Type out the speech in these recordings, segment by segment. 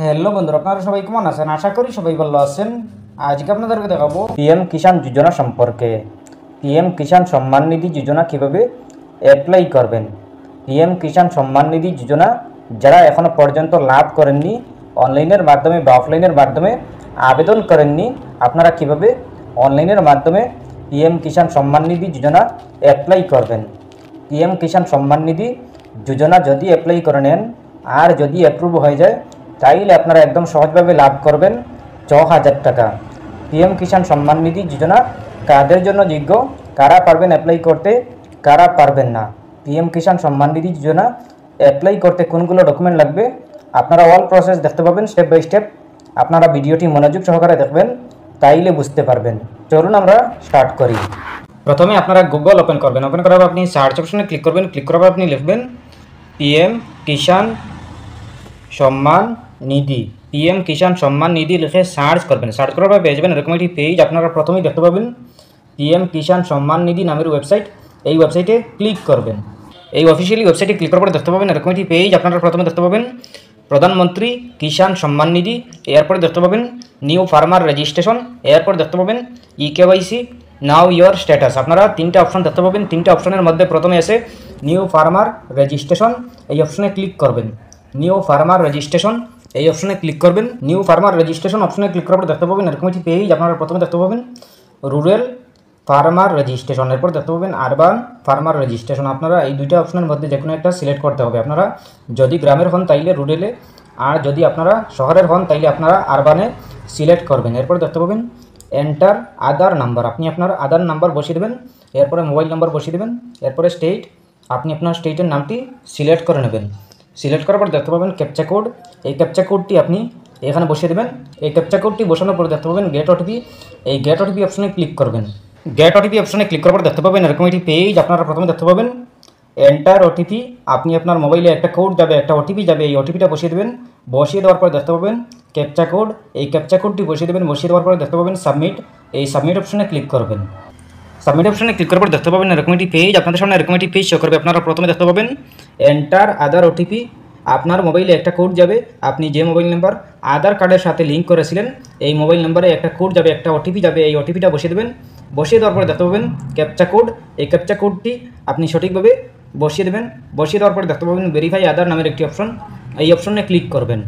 Hello বন্ধুরা, আপনারা সবাই কেমন আছেন? আশা করি সবাই ভালো আছেন। আজকে আপনাদেরকে দেখাবো পিএম কিষাণ যোজনা সম্পর্কে। পিএম কিষাণ সম্মান নিধি যোজনা কিভাবে অ্যাপ্লাই করবেন। পিএম কিষাণ সম্মান নিধি যোজনা যারা এখনো পর্যন্ত লাভ করেননি, অনলাইনের মাধ্যমে বা অফলাইনের মাধ্যমে আবেদন করেননি, আপনারা কিভাবে অনলাইনের মাধ্যমে পিএম কিষাণ সম্মান নিধি যোজনা অ্যাপ্লাই করবেন। পিএম কিষাণ সম্মান নিধি যোজনা যদি অ্যাপ্লাই করে নেন আর যদি অ্যাপ্রুভ হয়ে যায়, তাইলে আপনারা একদম সহজভাবে লাভ করবেন ৬,০০০ টাকা। পিএম কিষাণ সম্মান নিধি যোজনা কাদের জন্য যোগ্য, কারা পারবেন অ্যাপ্লাই করতে, কারা পারবেন না। পিএম কিষাণ সম্মান নিধি যোজনা অ্যাপ্লাই করতে কোনগুলো ডকুমেন্ট লাগবে, আপনারা অল প্রসেস দেখতে পাবেন স্টেপ বাই স্টেপ। আপনারা ভিডিওটি মনোযোগ সহকারে দেখবেন, তাইলে বুঝতে পারবেন। চলুন আমরা স্টার্ট করি। প্রথমে আপনারা গুগল ওপেন করবেন। ওপেন করার পর আপনি সার্চ অপশনে ক্লিক করবেন। ক্লিক করার পর আপনি লিখবেন পিএম কিষাণ সম্মান নিধি। পিএম কিষাণ সম্মান নিধি লিখে সার্চ করবেন। সার্চ করার পর পেয়ে যাবেন এরকম একটি পেজ। আপনারা প্রথমেই দেখতে পাবেন পিএম কিষাণ সম্মান নিধি নামের ওয়েবসাইট। এই ওয়েবসাইটে ক্লিক করবেন। এই অফিসিয়ালি ওয়েবসাইটে ক্লিক করার পর দেখতে পাবেন এরকম একটি পেজ। আপনারা প্রথমে দেখতে পাবেন প্রধানমন্ত্রী কিষাণ সম্মান নিধি, এরপরে দেখতে পাবেন নিউ ফার্মার রেজিস্ট্রেশন, এরপর দেখতে পাবেন ইকেওয়াইসি নাও ইয়োর স্ট্যাটাস। আপনারা তিনটা অপশন দেখতে পাবেন। তিনটা অপশনের মধ্যে প্রথমে এসে নিউ ফার্মার রেজিস্ট্রেশন, এই অপশনে ক্লিক করবেন। নিউ ফার্মার রেজিস্ট্রেশন এই অপশনে ক্লিক করবেন। নিউ ফার্মার রেজিস্ট্রেশন অপশনে ক্লিক করার পর দেখতে পাবেন এরকম একটি পেজ। আপনারা প্রথমে দেখতে পাবেন রুরাল ফার্মার রেজিস্ট্রেশন, এরপর দেখতে পাবেন আরবান ফার্মার রেজিস্ট্রেশন। আপনারা এই দুইটা অপশনের মধ্যে যে কোনো একটা সিলেক্ট করতে হবে। আপনারা যদি গ্রামের হন তাইলে রুরালে, আর যদি আপনারা শহরের হন তাইলে আপনারা আরবানে সিলেক্ট করবেন। এরপর দেখতে পাবেন এন্টার আধার নাম্বার, আপনি আপনার আধার নাম্বার বসিয়ে দেবেন। এরপরে মোবাইল নাম্বার বসিয়ে দেবেন। এরপরে স্টেট, আপনি আপনার স্টেটের নামটি সিলেক্ট করে নেবেন। সিলেক্ট করার পর দেখতে পাবেন ক্যাপচা কোড, এই ক্যাপচা কোডটি আপনি এখানে বসিয়ে দেবেন। এই ক্যাপচা কোডটি বসানোর পর দেখতে পাবেন গেট ওটিপি, এই গেট ওটিপি অপশনে ক্লিক করবেন। গেট ওটিপি অপশনে ক্লিক করার পর দেখতে পাবেন এরকম একটি পেজ। আপনারা প্রথমে দেখতে পাবেন এন্টার ওটিপি, আপনি আপনার মোবাইলে একটা কোড যাবে, একটা ওটিপি যাবে, এই ওটিপিটা বসিয়ে দেবেন। বসিয়ে দেওয়ার পর দেখতে পাবেন ক্যাপচা কোড, এই ক্যাপচা কোডটি বসিয়ে দেবেন। বসিয়ে দেওয়ার পর দেখতে পাবেন সাবমিট, এই সাবমিট অপশনে ক্লিক করবেন। সাবমিট অপশনে ক্লিক করার পর দেখতে পাবেন এরকম একটি পেজ। আপনাদের সামনে এরকম একটি পেজ শো করবে। আপনারা প্রথমে দেখতে পাবেন এন্টার আধার ওটিপি, আপনার মোবাইলে একটা কোড যাবে, আপনি যে মোবাইল নাম্বার আধার কার্ডের সাথে লিঙ্ক করেছিলেন এই মোবাইল নাম্বারে একটা কোড যাবে, একটা ওটিপি যাবে, এই ওটিপিটা বসিয়ে দেবেন। বসিয়ে দেওয়ার পরে দেখতে পাবেন ক্যাপচা কোড, এই ক্যাপচা কোডটি আপনি সঠিকভাবে বসিয়ে দেবেন। বসিয়ে দেওয়ার পরে দেখতে পাবেন ভেরিফাই আধার নামের একটি অপশন, এই অপশনে ক্লিক করবেন।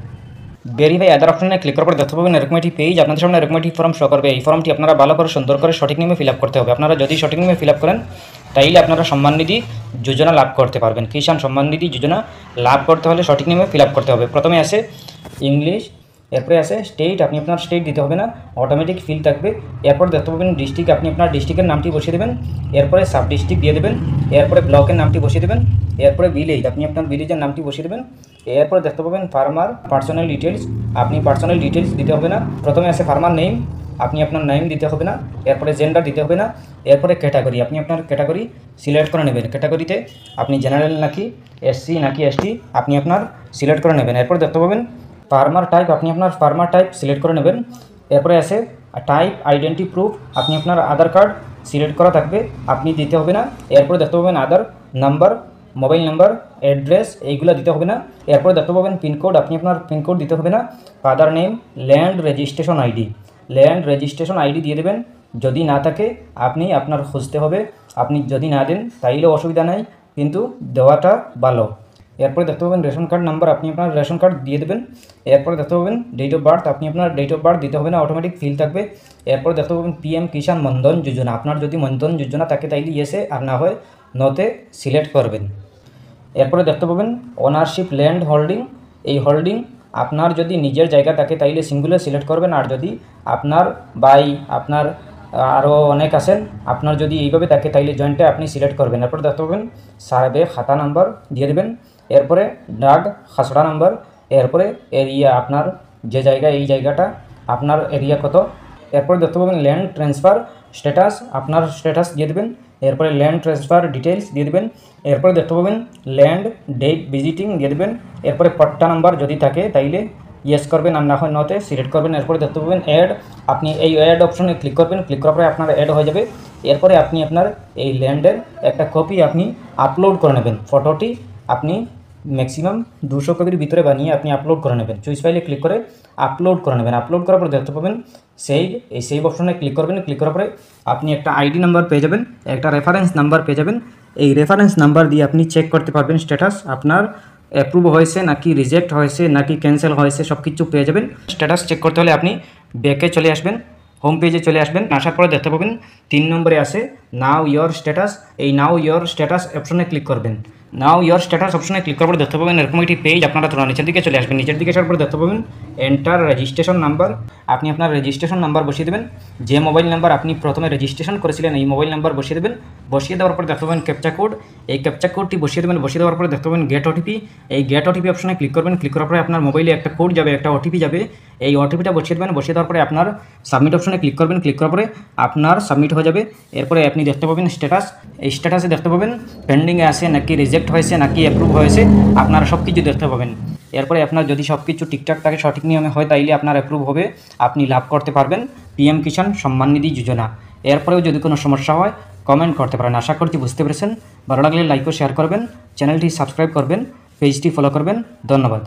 ভেরিফাই আধার অপশনে ক্লিক করার পর দেখতে পাবেন এরকম একটি পেজ। আপনাদের সামনে এরকম একটি ফর্ম শো করবে। এই ফর্মটি আপনারা ভালো করে সুন্দর করে সঠিক নিয়মে ফিল আপ করতে হবে। আপনারা যদি সঠিক নিয়মে ফিল আপ করেন তাইলে আপনারা সম্মান নিধি যোজনা লাভ করতে পারবেন। কিষাণ সম্মান নিধি যোজনা লাভ করতে হলে সঠিক নিয়মে ফিল আপ করতে হবে। প্রথমে আসে ইংলিশ, এরপরে আসে স্টেট, আপনি আপনার স্টেট দিতে হবে না, অটোমেটিক ফিল থাকবে। এরপর দেখতে পাবেন ডিস্ট্রিক্ট, আপনি আপনার ডিস্ট্রিক্টের নামটি বসিয়ে দেবেন। এরপরে সাব ডিস্ট্রিক্ট দিয়ে দেবেন। এরপরে ব্লকের নামটি বসিয়ে দেবেন। এরপরে ভিলেজ, আপনি আপনার ভিলেজের নামটি বসিয়ে দেবেন। এরপরে দেখতে পাবেন ফার্মার পার্সোনাল ডিটেলস, আপনি পার্সোনাল ডিটেলস দিতে হবে না। প্রথমে আসে ফার্মার নেম, আপনি আপনার নেম দিতে হবে না। এরপরে জেন্ডার দিতে হবে না। এরপরে ক্যাটাগরি, আপনি আপনার ক্যাটাগরি সিলেক্ট করে নেবেন। ক্যাটাগরিতে আপনি জেনারেল নাকি এসসি নাকি এসটি আপনি আপনার সিলেক্ট করে নেবেন। এরপর দেখতে পাবেন ফার্মার টাইপ, আপনি আপনার ফার্মার টাইপ সিলেক্ট করে নেবেন। এরপরে আসে টাইপ আইডেন্টি প্রুফ, আপনি আপনার আধার কার্ড সিলেক্ট করা থাকবে, আপনি দিতে হবে না। এরপরে দেখতে পাবেন আধার নাম্বার, মোবাইল নাম্বার, অ্যাড্রেস এইগুলো দিতে হবে না। এরপরে দেখতে পাবেন পিনকোড, আপনি আপনার পিনকোড দিতে হবে না। Father name, land registration ID, land registration ID দিয়ে দেবেন। যদি না থাকে আপনি আপনার খুঁজতে হবে, আপনি যদি না দেন তাইলেও অসুবিধা নাই, কিন্তু দেওয়াটা ভালো। এরপরে দেখতে পাবেন রেশন কার্ড নাম্বার, আপনি আপনার রেশন কার্ড দিয়ে দেবেন। এরপরে দেখতে পাবেন ডেট অফ বার্থ, আপনি আপনার ডেট অফ বার্থ দিতে হবে না, অটোমেটিক ফিল থাকবে। এরপরে দেখতে পাবেন পিএম কিষাণ মনধন যোজনা, আপনার যদি মনধন যোজনা থাকে তাইলে ইয়েসে, আর না হয় নতে সিলেক্ট করবেন। এরপরে দেখতে পাবেন ওনারশিপ ল্যান্ড হোল্ডিং, এই হোল্ডিং আপনার যদি নিজের জায়গা থাকে তাইলে সিঙ্গুলে সিলেক্ট করবেন, আর যদি আপনার বাই আপনার আরও অনেক আছেন আপনার যদি এইভাবে থাকে তাইলে জয়েন্টে আপনি সিলেক্ট করবেন। এরপরে দেখতে পাবেন সার্ভে খাতা নাম্বার দিয়ে দেবেন। এরপরে ডাক খাসড়া নাম্বার, এরপরে এরিয়া, আপনার যে জায়গা এই জায়গাটা আপনার এরিয়া কত। এরপরে দেখতে পাবেন ল্যান্ড ট্রান্সফার স্ট্যাটাস, আপনার স্ট্যাটাস দিয়ে দেবেন। এরপরে ল্যান্ড ট্রান্সফার ডিটেলস দিয়ে দেবেন। এরপরে দেখতে পাবেন ল্যান্ড ডেট ভিজিটিং দিয়ে দেবেন। এরপরে পট্টা নাম্বার যদি থাকে তাইলে ইয়েস করবেন, আর না হয় নতে সিলেক্ট করবেন। এরপরে দেখতে পাবেন অ্যাড, আপনি এই অ্যাড অপশনে ক্লিক করবেন। ক্লিক করার পরে আপনার অ্যাড হয়ে যাবে। এরপরে আপনি আপনার এই ল্যান্ডের একটা কপি আপনি আপলোড করে নেবেন, ফটোটি আপনি ম্যাক্সিমাম 200 কপির ভিতরে বানিয়ে আপনি আপলোড করে নেবেন। চুইস ফাইলে ক্লিক করে আপলোড করে নেবেন। আপলোড করার পর দেখতে পাবেন সেভ, এই সেভ অপশনে ক্লিক করবেন। ক্লিক করার পরে আপনি একটা আইডি নাম্বার পেয়ে যাবেন, একটা রেফারেন্স নাম্বার পেয়ে যাবেন। এই রেফারেন্স নাম্বার দিয়ে আপনি চেক করতে পারবেন স্ট্যাটাস আপনার অ্যাপ্রুভ হয়েছে নাকি রিজেক্ট হয়েছে নাকি ক্যান্সেল হয়েছে, সব কিছু পেয়ে যাবেন। স্ট্যাটাস চেক করতে হলে আপনি ব্যাকে চলে আসবেন, হোম পেজে চলে আসবেন। আসার পরে দেখতে পাবেন 3 নম্বরে আছে নাও ইয়োর স্ট্যাটাস। এই নাও ইয়োর স্ট্যাটাস অপশনে ক্লিক করবেন। নাও ইয়োর স্ট্যাটাস অপশনে ক্লিক করার পরে দেখতে পাবেন এরকম একটি পেজ আপনারা তোলা নিচের দিকে চলে আসবেন। নিচের দিকে আসার পরে দেখতে পাবেন এন্টার রেজিস্ট্রেশন নাম্বার। আপনি আপনার রেজিস্ট্রেশন নাম্বার বসিয়ে দেবেন। যে মোবাইল নাম্বার আপনি প্রথমে রেজিস্ট্রেশন করেছিলেন এই মোবাইল নাম্বার বসিয়ে দেবেন। বসিয়ে দেওয়ার পরে দেখতে পাবেন ক্যাপচা কোড। এই ক্যাপচা কোডটি বসিয়ে দেবেন। বসিয়ে দেওয়ার পরে দেখতে পাবেন গেট ওটিপি। এই গেট ওটিপি অপশনে ক্লিক করবেন। ক্লিক করার পরে আপনার মোবাইলে একটা কোড যাবে, একটা ওটিপি যাবে। এই ওটিপিটা বসিয়ে দেবেন। বসিয়ে দেওয়ার পরে আপনার সাবমিট অপশনে ক্লিক করবেন। ক্লিক করার পরে আপনার সাবমিট হয়ে যাবে। এরপরে আপনি দেখতে পাবেন স্ট্যাটাস। এই স্ট্যাটাসে দেখতে পাবেন পেন্ডিংয়ে আছে নাকি রিজেক্ট হয়েছে নাকি অ্যাপ্রুভ হয়েছে, আপনারা সব কিছু দেখতে পাবেন। এরপরে আপনার যদি সব কিছু ঠিকঠাক থাকে, সঠিক নিয়মে হয়, তাইলে আপনার অ্যাপ্রুভ হবে, আপনি লাভ করতে পারবেন পিএম কিষাণ সম্মান নিধি যোজনা। এরপরেও যদি কোনো সমস্যা হয় কমেন্ট করতে পারেন। আশা করছি বুঝতে পেরেছেন। ভালো লাগলে লাইক ও শেয়ার করবেন, চ্যানেলটি সাবস্ক্রাইব করবেন, পেজটি ফলো করবেন। ধন্যবাদ।